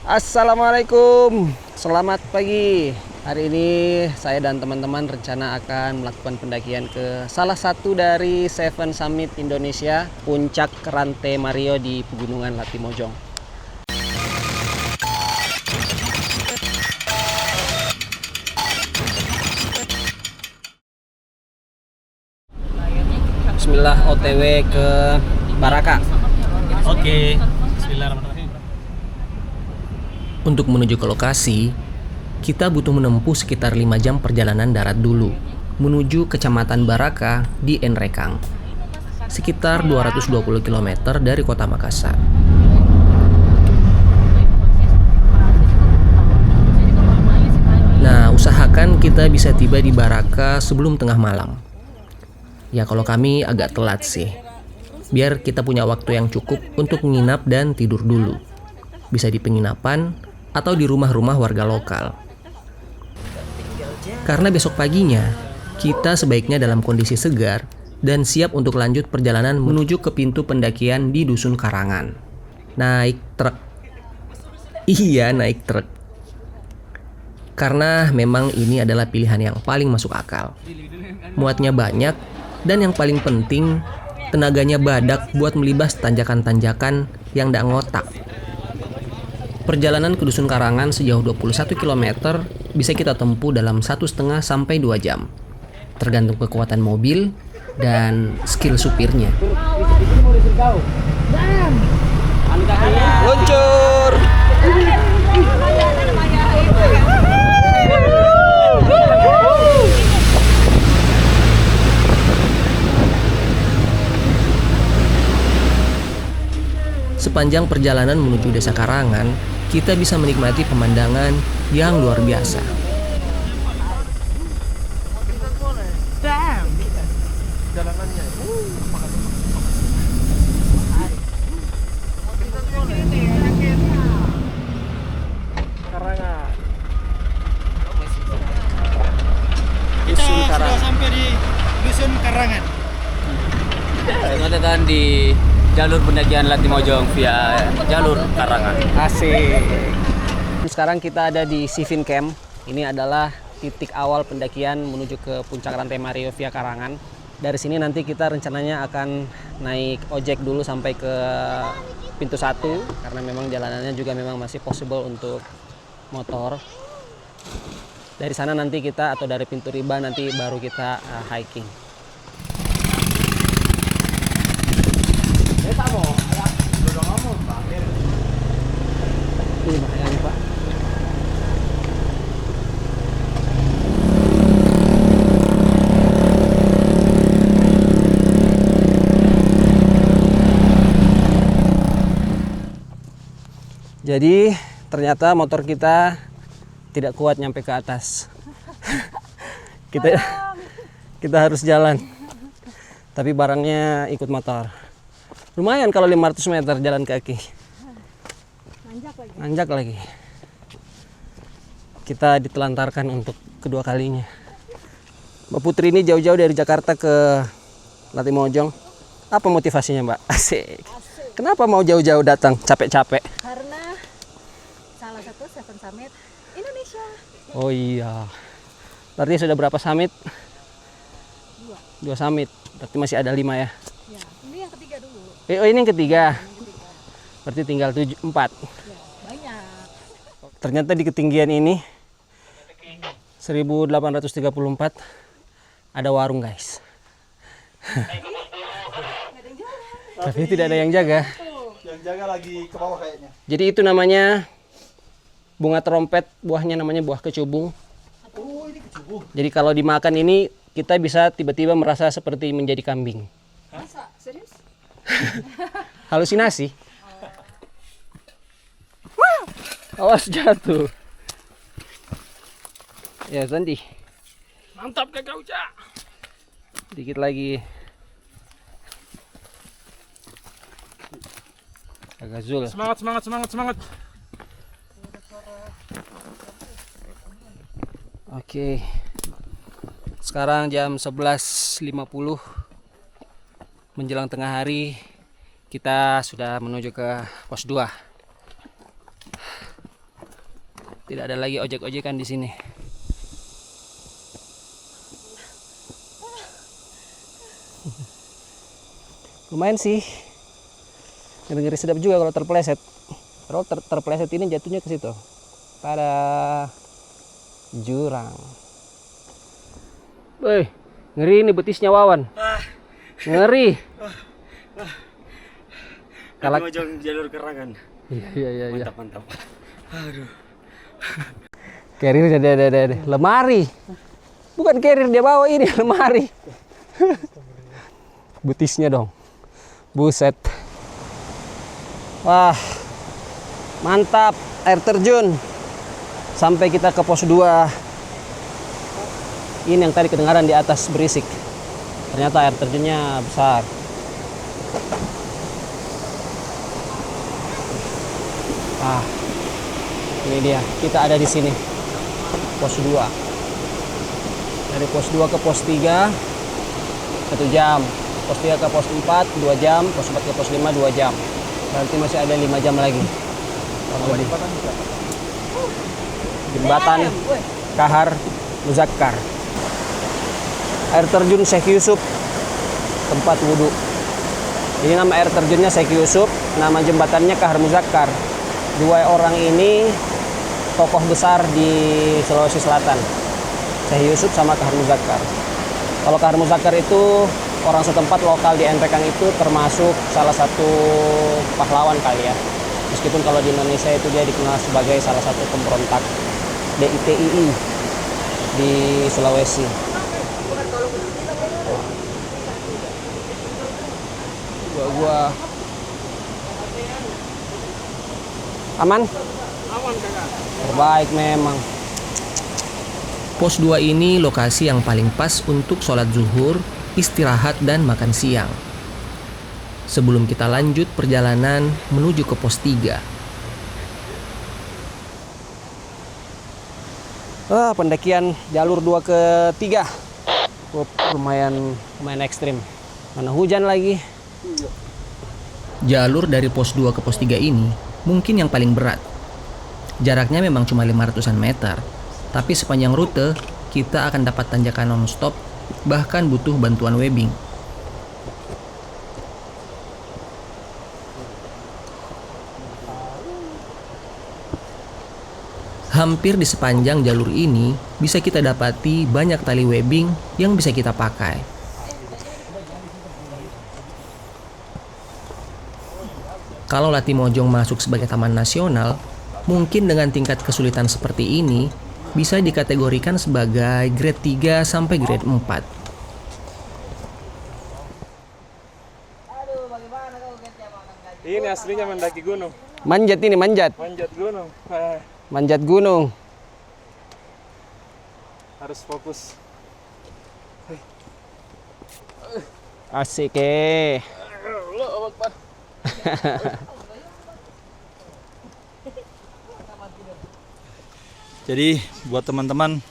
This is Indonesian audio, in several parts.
Assalamualaikum, selamat pagi. Hari ini saya dan teman-teman rencana akan melakukan pendakian ke salah satu dari Seven Summit Indonesia, Puncak Rantai Mario di Pegunungan Latimojong. Bismillah, OTW ke Baraka. Oke, bismillahirrahmanirrahim. Untuk menuju ke lokasi, kita butuh menempuh sekitar 5 jam perjalanan darat dulu, menuju Kecamatan Baraka di Nrekang, sekitar 220 km dari kota Makassar. Nah, usahakan kita bisa tiba di Baraka sebelum tengah malam. Ya, kalau kami agak telat sih, biar kita punya waktu yang cukup untuk menginap dan tidur dulu. Bisa di penginapan atau di rumah-rumah warga lokal. Karena besok paginya, kita sebaiknya dalam kondisi segar dan siap untuk lanjut perjalanan menuju ke pintu pendakian di Dusun Karangan. Naik truk. Iya, naik truk. Karena memang ini adalah pilihan yang paling masuk akal. Muatnya banyak, dan yang paling penting, tenaganya badak buat melibas tanjakan-tanjakan yang ndak ngotak. Perjalanan ke Dusun Karangan sejauh 21 km bisa kita tempuh dalam 1,5 sampai 2 jam. Tergantung kekuatan mobil dan skill supirnya. Luncur! Sepanjang perjalanan menuju Desa Karangan, kita bisa menikmati pemandangan yang luar biasa. Kita sudah sampai di Dusun Karangan. Kita datang di jalur pendakian Latimojong via jalur Karangan. Asik. Sekarang kita ada di Sivin Camp. Ini adalah titik awal pendakian menuju ke Puncak Rantai Mario via Karangan. Dari sini nanti kita rencananya akan naik ojek dulu sampai ke pintu 1 karena memang jalanannya juga memang masih possible untuk motor. Dari sana nanti kita atau dari pintu riba nanti baru kita hiking. Ini bahaya nih, Pak. Jadi ternyata motor kita tidak kuat nyampe ke atas. kita harus jalan. Tapi barangnya ikut motor. Lumayan kalau 500 meter jalan kaki. Nanjak lagi. Kita ditelantarkan untuk kedua kalinya. Mbak Putri ini jauh-jauh dari Jakarta ke Latimojong. Apa motivasinya, Mbak? Asik. Kenapa mau jauh-jauh datang? Capek-capek. Karena salah satu Seven Summit Indonesia. Oh iya. Berarti sudah berapa summit? 2 summit. Berarti masih ada 5 ya? Ya, ini yang ketiga dulu. Oh, ini yang ketiga. Berarti tinggal 4. Ya, banyak. Ternyata di ketinggian ini 1834 ada warung, guys. Tapi tidak ada yang jaga. Yang jaga lagi ke bawah kayaknya. Jadi itu namanya bunga trompet, buahnya namanya buah kecubung. Oh, ini kecubung. Jadi kalau dimakan ini kita bisa tiba-tiba merasa seperti menjadi kambing. Masa? Serius? Halusinasi. Awas jatuh. Ya, Sandi. Mantap Kakak Uca. Dikit lagi. Agak zul. Semangat, semangat, semangat, semangat. Oke. Sekarang jam 11.50 menjelang tengah hari. Kita sudah menuju ke pos 2. Tidak ada lagi ojek-ojekan di sini. Lumayan sih. Ngeri sedap juga kalau terpeleset. Kalau terpeleset ini jatuhnya ke situ. Pada jurang. Woi, ngeri ini betisnya Wawan. Ngeri. Kalau jalur Karangan. Iya. Mantap. Aduh. Carrier ada. Lemari. Bukan carrier dia bawa ini, lemari. Betisnya dong. Buset. Wah. Mantap, air terjun. Sampai kita ke pos 2. Ini yang tadi kedengaran di atas berisik. Ternyata air terjunnya besar. Ini dia, kita ada di sini. Pos 2. Dari pos 2 ke pos 3 1 jam. Pos 3 ke pos 4 2 jam, pos 4 ke pos 5 2 jam. Berarti masih ada 5 jam lagi. Jembatan Kahar Muzakkar. Air terjun Syekh Yusuf, tempat wudhu. Ini nama air terjunnya Syekh Yusuf, nama jembatannya Kahar Muzakkar. Dua orang ini tokoh besar di Sulawesi Selatan, Syekh Yusuf sama Kahar Muzakkar. Kalau Kahar Muzakkar itu orang setempat lokal di Enrekang itu termasuk salah satu pahlawan kali ya. Meskipun kalau di Indonesia itu dia dikenal sebagai salah satu pemberontak DITII di Sulawesi. Gua aman? Aman kakak. Terbaik memang. Pos 2 ini lokasi yang paling pas untuk sholat zuhur, istirahat, dan makan siang. Sebelum kita lanjut perjalanan menuju ke pos 3. Pendakian jalur 2 ke 3. Lumayan ekstrim. Mana hujan lagi. Jalur dari pos 2 ke pos 3 ini mungkin yang paling berat. Jaraknya memang cuma 500-an meter, tapi sepanjang rute kita akan dapat tanjakan non-stop, bahkan butuh bantuan webbing. Hampir di sepanjang jalur ini bisa kita dapati banyak tali webbing yang bisa kita pakai. Kalau Latimojong masuk sebagai taman nasional, mungkin dengan tingkat kesulitan seperti ini bisa dikategorikan sebagai grade 3 sampai grade 4. Ini aslinya mendaki gunung. Manjat ini, manjat. Manjat gunung. Manjat gunung. Harus fokus. Asik Jadi buat teman-teman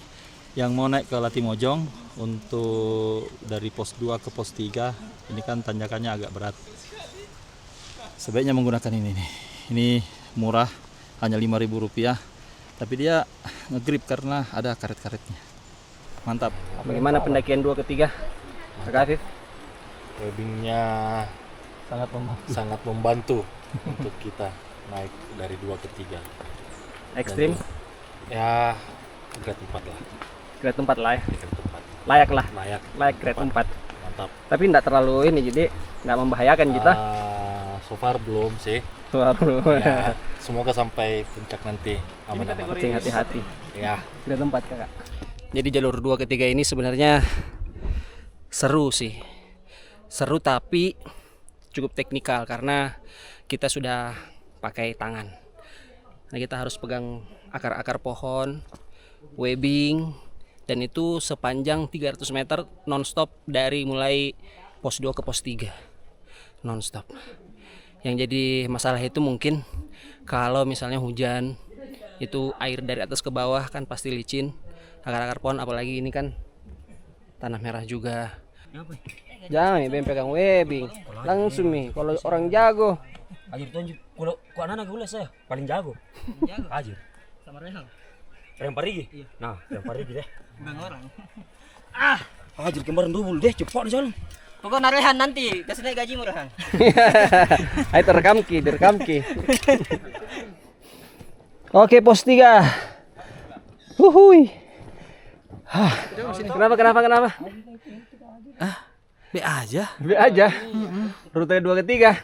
yang mau naik ke Latimojong untuk dari pos 2 ke pos 3, ini kan tanjakannya agak berat. Sebaiknya menggunakan ini nih. Ini murah, hanya Rp5.000, tapi dia ngegrip karena ada karet-karetnya. Mantap. Bagaimana pendakian 2 ke 3? Kak Afif? Webbingnya sangat membantu untuk kita naik dari 2 ke 3. Ekstrim? Ya, grade 4 lah. Grade 4 lah ya? Grade 4. Layak lah? Layak Grade 4. Mantap. Tapi enggak terlalu ini, jadi enggak membahayakan kita? So far belum sih. Ya, semoga sampai puncak nanti aman-aman. Hati-hati. Ya. Grade 4 kakak. Jadi jalur 2 ke 3 ini sebenarnya seru sih. Seru tapi cukup teknikal karena kita sudah pakai tangan. Nah, kita harus pegang akar-akar pohon, webbing, dan itu sepanjang 300 meter non-stop dari mulai pos 2 ke pos 3. Non-stop. Yang jadi masalah itu mungkin kalau misalnya hujan, itu air dari atas ke bawah kan pasti licin. Akar-akar pohon, apalagi ini kan tanah merah juga. Jangan nih pegang webbing. Langsung nih kalau orang jago. Ajir tunjuk. Kalau anak gue saya paling jago. Ajir. Sama Rehan. Rehan Parigi? Iya. Nah, Rehan Parigi deh. Bang orang. Jadi kemarin dulu deh, cepat di sana. Pokoknya Rehan nanti, kasih naik gaji mu Rehan. Ayo direkam ki. Oke, pos 3. Huhui. Kenapa? Be aja. Rute 2 ke 3.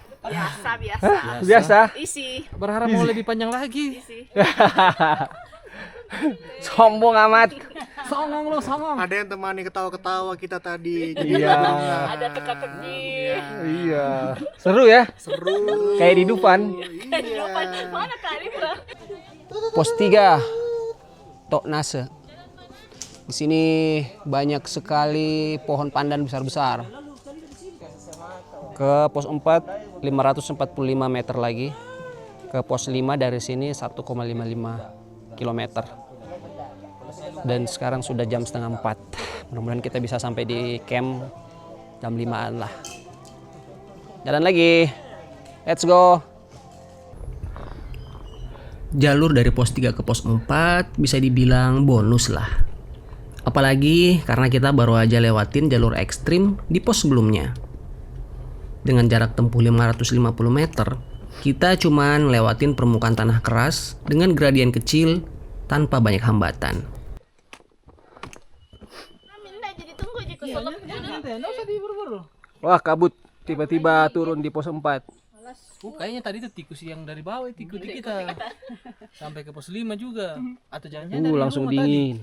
Biasa. Isi. Berharap mau lebih panjang lagi. Sombong amat. Songong. Ada yang temani ketawa-ketawa kita tadi. Iya. Ada teka-teki. Iya. Seru ya? Seru. Kayak di Dufan. Mana kali Bang? Pos 3. Tok Nase. Di sini banyak sekali pohon pandan besar-besar. Ke pos 4 545 meter lagi. Ke pos 5 dari sini 1,55 kilometer. Dan sekarang sudah jam setengah 4. Mudah-mudahan kita bisa sampai di camp jam 5-an lah. Jalan lagi. Let's go. Jalur dari pos 3 ke pos 4 bisa dibilang bonus lah. Apalagi karena kita baru aja lewatin jalur ekstrim di pos sebelumnya. Dengan jarak tempuh 550 meter, kita cuman lewatin permukaan tanah keras dengan gradien kecil tanpa banyak hambatan. Wah, kabut. Tiba-tiba turun di pos 4. Kayaknya tadi itu tikus yang dari bawah itu ikuti kita. Sampai ke pos 5 juga. Atau jangan-jangan dari Langsung rumah dingin.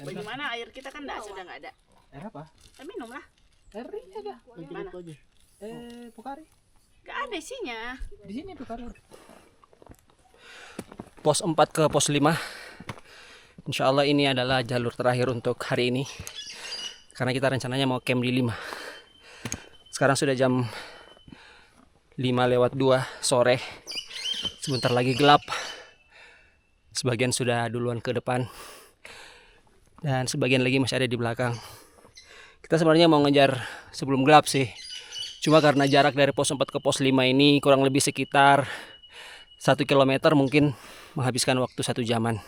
Bagaimana air kita kan sudah nggak ada. Air apa? Minum lah. Air ini ada. Mana? Pokari. Nggak ada isinya. Di sini Pokari. Pos 4 ke pos 5. Insya Allah ini adalah jalur terakhir untuk hari ini. Karena kita rencananya mau camp di 5. Sekarang sudah jam 5:02 sore. Sebentar lagi gelap. Sebagian sudah duluan ke depan. Dan sebagian lagi masih ada di belakang. Kita sebenarnya mau ngejar sebelum gelap sih. Cuma karena jarak dari pos 4 ke pos 5 ini kurang lebih sekitar 1 kilometer, mungkin menghabiskan waktu 1 jaman.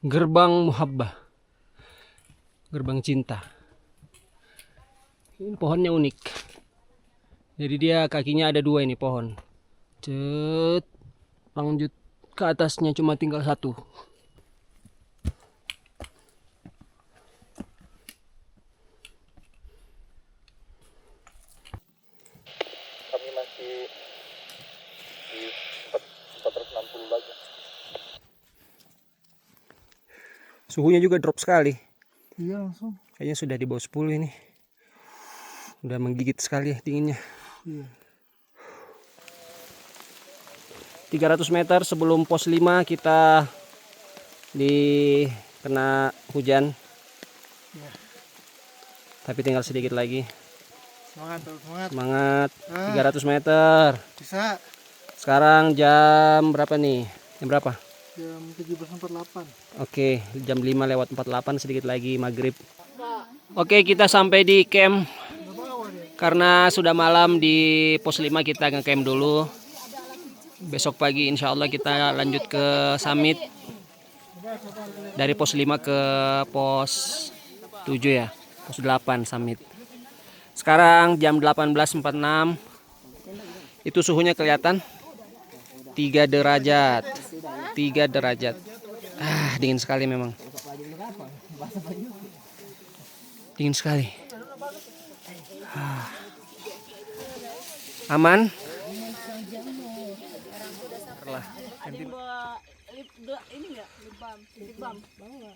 Gerbang Muhabbah. Gerbang cinta. Ini pohonnya unik. Jadi dia kakinya ada 2 ini pohon. Cet. Lanjut ke atasnya cuma tinggal 1. Kami masih di 460 lagi. Suhunya juga drop sekali. Iya langsung. Kayaknya sudah di bawah 10 ini. Udah menggigit sekali dinginnya. Iya. 300 meter sebelum pos 5 kita kena hujan. Ya. Tapi tinggal sedikit lagi. Semangat. Semangat. 300 meter. Bisa. Sekarang jam berapa nih? Jam berapa? Jam 17.48. Oke, jam 5:48, sedikit lagi maghrib. Oke, kita sampai di camp. Karena sudah malam di pos 5 kita nge-camp dulu. Besok pagi insya Allah kita lanjut ke summit. Dari pos 5 ke pos 7 ya. Pos 8 summit. Sekarang jam 18.46. Itu suhunya kelihatan 3 derajat. 3 derajat. Dingin sekali memang. Dingin sekali. Aman? Ada bawa ini enggak? Lip balm. Bawa.